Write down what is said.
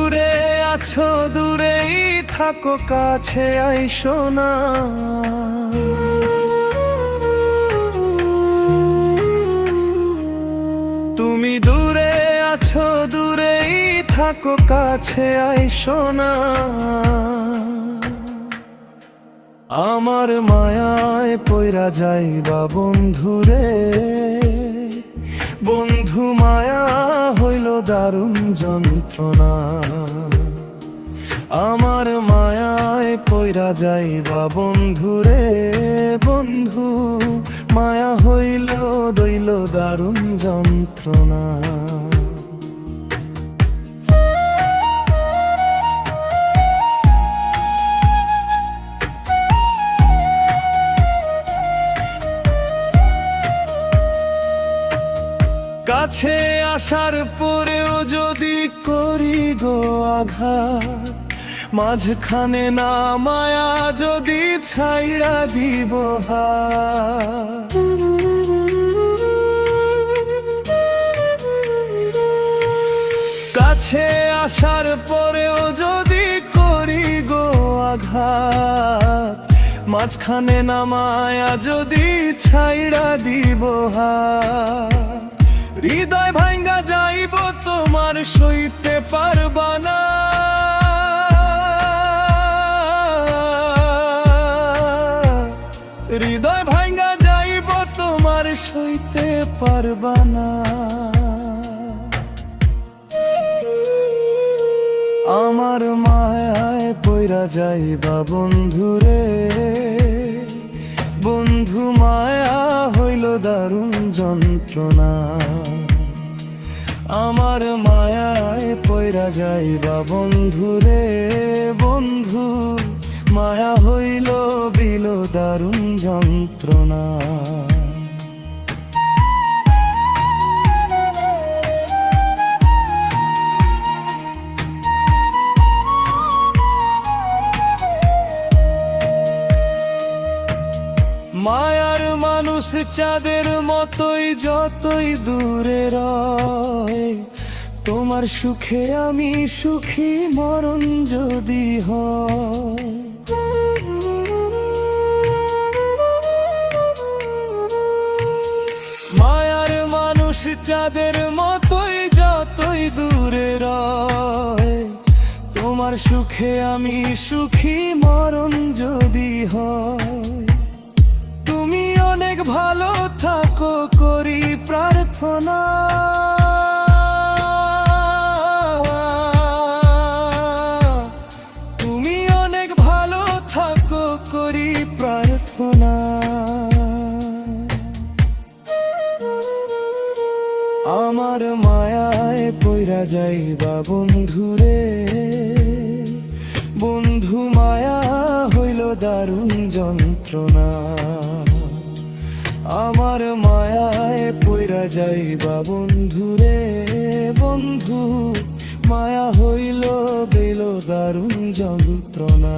দূরে আছো দূরেই থাকো, কাছে আইসো না। তুমি দূরে আছো দূরেই থাকো, কাছে আইসো না। আমার মায়ায় পইরা যাইবা বন্ধুরে, বন্ধু মায়া হইল দারুণ যন্ত্রণা। আমার মায়ায় পইরা যাইবা বন্ধুরে, বন্ধু মায়া হইল দইল দারুণ যন্ত্রণা। কাছে আসার পরেও যদি করি গো আঘাত, মাঝখানে না মায়া যদি ছাইড়া দিব হাত। কাছে আসার পরেও যদি করি গো আঘাত, মাঝখানে না মায়া যদি ছাইড়া দিব হাত। হৃদয় ভাঙ্গা যাইব তোমার সইতে পারবা না। হৃদয় ভাঙ্গা যাইব তোমার সইতে পারবা না। আমার মায়ায় পইরা যাইবা বন্ধুরে, বন্ধু মায়া হইল দারুণ যন্ত্রণা। আমার মায়ায় পইরা যাইবা বন্ধুরে, বন্ধু মায়া হইল বিল দারুণ যন্ত্রণা। মায়ার মানুষ চাঁদের মতোই যতই দূরে রয়, তোমার সুখে আমি সুখী মরণ যদি হয়। মায়ার মানুষ চাঁদের মতোই যতই দূরে রয়, তোমার সুখে আমি সুখী মরণ যদি হয়। তুমি অনেক ভালো থাকো করি প্রার্থনা। তুমি অনেক ভালো থাকো করি প্রার্থনা। আমার মায়ায় পইরা যাইবা বন্ধুরে, বন্ধু মায়া হইল দারুণ যন্ত্রণা। আমার মায়ায় পইরা যাইবা বন্ধুরে, বন্ধু মায়া হইল বেল দারুণ যন্ত্রণা।